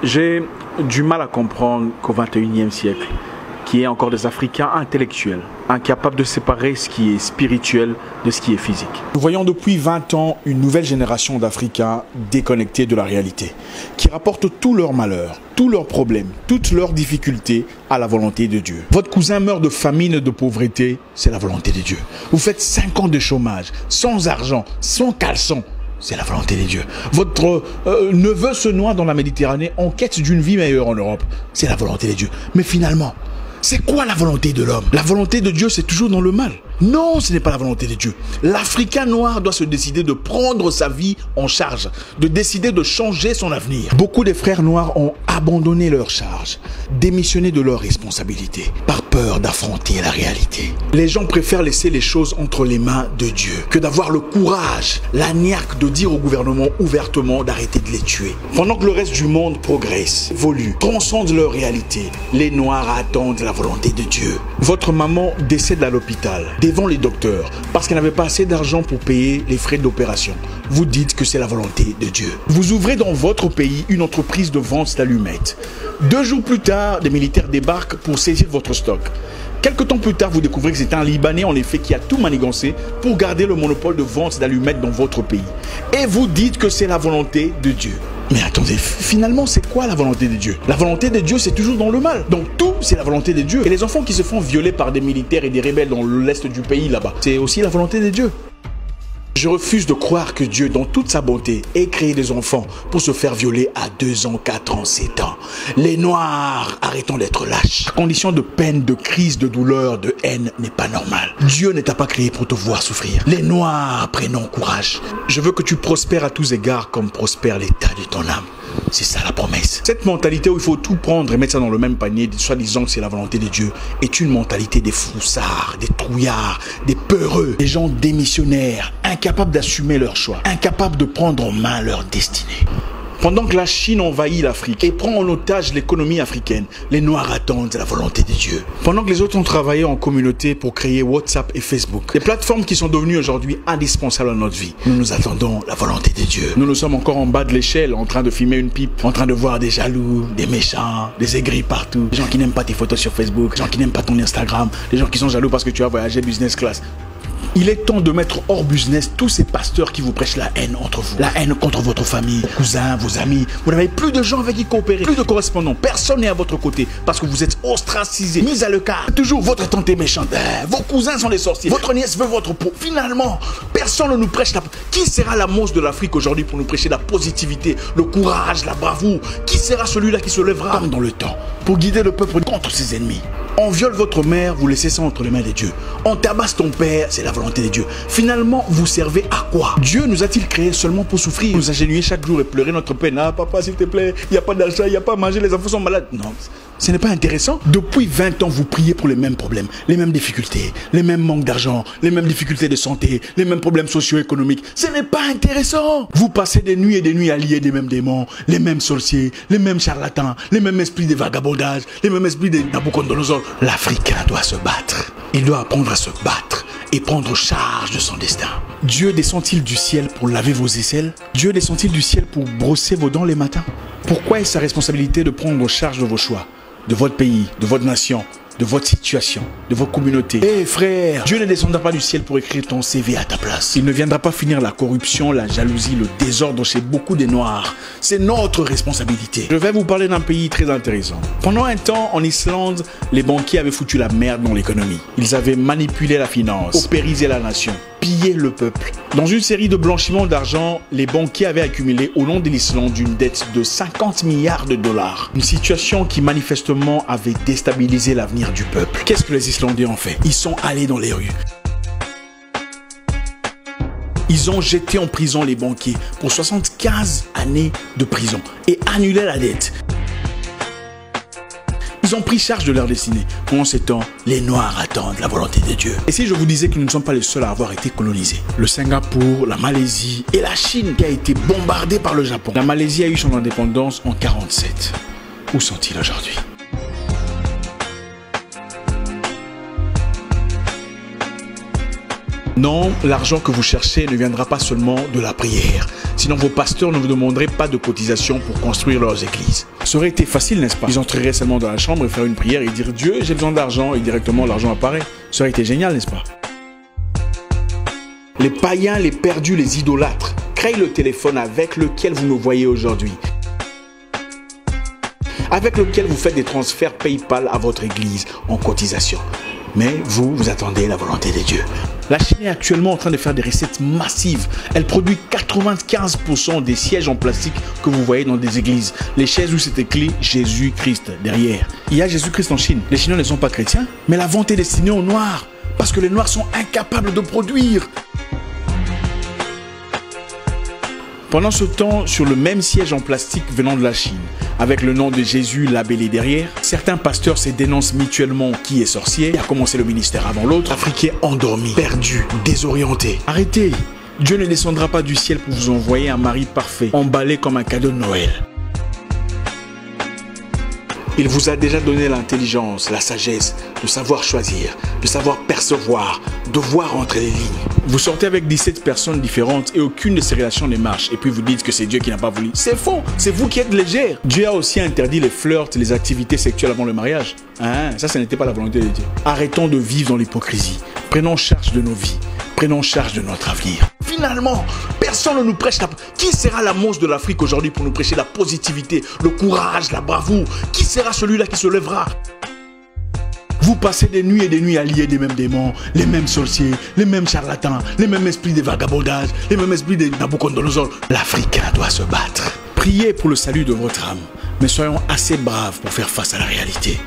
J'ai du mal à comprendre qu'au XXIe siècle, qu'il y ait encore des Africains intellectuels, incapables de séparer ce qui est spirituel de ce qui est physique. Nous voyons depuis 20 ans une nouvelle génération d'Africains déconnectés de la réalité, qui rapportent tous leurs malheurs, tous leurs problèmes, toutes leurs difficultés à la volonté de Dieu. Votre cousin meurt de famine et de pauvreté, c'est la volonté de Dieu. Vous faites 5 ans de chômage, sans argent, sans caleçon, c'est la volonté de Dieu. Votre neveu se noie dans la Méditerranée en quête d'une vie meilleure en Europe, c'est la volonté de Dieu. Mais finalement, c'est quoi la volonté de l'homme? La volonté de Dieu, c'est toujours dans le mal. Non, ce n'est pas la volonté de Dieu. L'Africain noir doit se décider de prendre sa vie en charge, de décider de changer son avenir. Beaucoup de frères noirs ont abandonné leur charge, démissionné de leurs responsabilités, par peur d'affronter la réalité. Les gens préfèrent laisser les choses entre les mains de Dieu que d'avoir le courage, la niaque de dire au gouvernement ouvertement d'arrêter de les tuer. Pendant que le reste du monde progresse, évolue, transcende leur réalité, les Noirs attendent la volonté de Dieu. Votre maman décède à l'hôpital, devant les docteurs, parce qu'elle n'avait pas assez d'argent pour payer les frais d'opération. Vous dites que c'est la volonté de Dieu. Vous ouvrez dans votre pays une entreprise de vente d'allumettes. 2 jours plus tard, des militaires débarquent pour saisir votre stock. Quelque temps plus tard, vous découvrez que c'est un Libanais en effet qui a tout manigancé pour garder le monopole de vente d'allumettes dans votre pays. Et vous dites que c'est la volonté de Dieu. Mais attendez, finalement, c'est quoi la volonté de Dieu? La volonté de Dieu, c'est toujours dans le mal. Donc tout, c'est la volonté de Dieu. Et les enfants qui se font violer par des militaires et des rebelles dans l'est du pays, là-bas, c'est aussi la volonté de Dieu. Je refuse de croire que Dieu, dans toute sa bonté, ait créé des enfants pour se faire violer à 2 ans, 4 ans, 7 ans. Les Noirs, arrêtons d'être lâches. La condition de peine, de crise, de douleur, de haine n'est pas normale. Dieu ne t'a pas créé pour te voir souffrir. Les Noirs, prenons courage. Je veux que tu prospères à tous égards comme prospère l'état de ton âme. C'est ça la promesse. Cette mentalité où il faut tout prendre et mettre ça dans le même panier, soi-disant que c'est la volonté de Dieu, est une mentalité des froussards, des trouillards, des peureux, des gens démissionnaires, incapables d'assumer leur choix, incapables de prendre en main leur destinée. Pendant que la Chine envahit l'Afrique et prend en otage l'économie africaine, les Noirs attendent la volonté de Dieu. Pendant que les autres ont travaillé en communauté pour créer WhatsApp et Facebook, des plateformes qui sont devenues aujourd'hui indispensables à notre vie, nous attendons la volonté de Dieu. Nous sommes encore en bas de l'échelle, en train de fumer une pipe, en train de voir des jaloux, des méchants, des aigris partout, des gens qui n'aiment pas tes photos sur Facebook, des gens qui n'aiment pas ton Instagram, des gens qui sont jaloux parce que tu as voyagé business class. Il est temps de mettre hors business tous ces pasteurs qui vous prêchent la haine entre vous. La haine contre votre famille, cousins, vos amis. Vous n'avez plus de gens avec qui coopérer, plus de correspondants. Personne n'est à votre côté parce que vous êtes ostracisés, mis à l'écart. Toujours votre tante est méchante. Vos cousins sont des sorciers. Votre nièce veut votre peau. Finalement, personne ne nous prêche la... Qui sera la monstre de l'Afrique aujourd'hui pour nous prêcher la positivité, le courage, la bravoure? Qui sera celui-là qui se lèvera comme dans le temps pour guider le peuple contre ses ennemis? On viole votre mère, vous laissez ça entre les mains de Dieu. On tabasse ton père, c'est la volonté de Dieu. Finalement, vous servez à quoi? Dieu nous a-t-il créés seulement pour souffrir, nous agenouiller chaque jour et pleurer notre peine? Ah papa, s'il te plaît, il n'y a pas d'argent, il n'y a pas à manger, les enfants sont malades. Non, ce n'est pas intéressant. Depuis 20 ans, vous priez pour les mêmes problèmes, les mêmes difficultés, les mêmes manques d'argent, les mêmes difficultés de santé, les mêmes problèmes socio-économiques. Ce n'est pas intéressant. Vous passez des nuits et des nuits à lier des mêmes démons, les mêmes sorciers, les mêmes charlatans, les mêmes esprits de vagabondage, les mêmes esprits de Nabucodonosor. L'Africain doit se battre. Il doit apprendre à se battre et prendre charge de son destin. Dieu descend-il du ciel pour laver vos aisselles? Dieu descend-il du ciel pour brosser vos dents les matins? Pourquoi est-ce sa responsabilité de prendre charge de vos choix, de votre pays, de votre nation, de votre situation, de votre communauté? Eh frère, Dieu ne descendra pas du ciel pour écrire ton CV à ta place. Il ne viendra pas finir la corruption, la jalousie, le désordre chez beaucoup des Noirs. C'est notre responsabilité. Je vais vous parler d'un pays très intéressant. Pendant un temps, en Islande, les banquiers avaient foutu la merde dans l'économie. Ils avaient manipulé la finance, paupérisé la nation, pillé le peuple. Dans une série de blanchiments d'argent, les banquiers avaient accumulé au nom de l'Islande une dette de 50 milliards de dollars. Une situation qui manifestement avait déstabilisé l'avenir du peuple. Qu'est-ce que les Islandais ont fait? Ils sont allés dans les rues. Ils ont jeté en prison les banquiers pour 75 années de prison et annulé la dette. Ils ont pris charge de leur destinée. Pendant ce temps, les Noirs attendent la volonté de Dieu. Et si je vous disais que nous ne sommes pas les seuls à avoir été colonisés? Le Singapour, la Malaisie et la Chine qui a été bombardée par le Japon. La Malaisie a eu son indépendance en 1947. Où sont-ils aujourd'hui? Non, l'argent que vous cherchez ne viendra pas seulement de la prière. Sinon, vos pasteurs ne vous demanderaient pas de cotisation pour construire leurs églises. Ça aurait été facile, n'est-ce pas? Ils entreraient seulement dans la chambre et faire une prière et dire « Dieu, j'ai besoin d'argent » et directement l'argent apparaît. Ça aurait été génial, n'est-ce pas? Les païens, les perdus, les idolâtres créent le téléphone avec lequel vous nous voyez aujourd'hui, avec lequel vous faites des transferts PayPal à votre église en cotisation. Mais vous attendez la volonté de Dieu. La Chine est actuellement en train de faire des recettes massives. Elle produit 95% des sièges en plastique que vous voyez dans des églises. Les chaises où c'est écrit Jésus-Christ derrière. Il y a Jésus-Christ en Chine. Les Chinois ne sont pas chrétiens, mais la vente est destinée aux Noirs. Parce que les Noirs sont incapables de produire. Pendant ce temps, sur le même siège en plastique venant de la Chine, avec le nom de Jésus labellé derrière, certains pasteurs se dénoncent mutuellement qui est sorcier, qui a commencé le ministère avant l'autre, Africains endormis, perdus, désorientés. Arrêtez! Dieu ne descendra pas du ciel pour vous envoyer un mari parfait, emballé comme un cadeau de Noël. Il vous a déjà donné l'intelligence, la sagesse, de savoir choisir, de savoir percevoir, de voir entre les lignes. Vous sortez avec 17 personnes différentes et aucune de ces relations ne marche. Et puis vous dites que c'est Dieu qui n'a pas voulu. C'est faux, c'est vous qui êtes légère. Dieu a aussi interdit les flirts, les activités sexuelles avant le mariage. Ça n'était pas la volonté de Dieu. Arrêtons de vivre dans l'hypocrisie. Prenons charge de nos vies. Prenons charge de notre avenir. Finalement, personne ne nous prêche la... Qui sera la mousse de l'Afrique aujourd'hui pour nous prêcher la positivité, le courage, la bravoure? Qui sera celui-là qui se lèvera? Vous passez des nuits et des nuits à lier des mêmes démons, les mêmes sorciers, les mêmes charlatans, les mêmes esprits de vagabondage, les mêmes esprits de Nabucodonosor. L'Afrique doit se battre. Priez pour le salut de votre âme, mais soyons assez braves pour faire face à la réalité.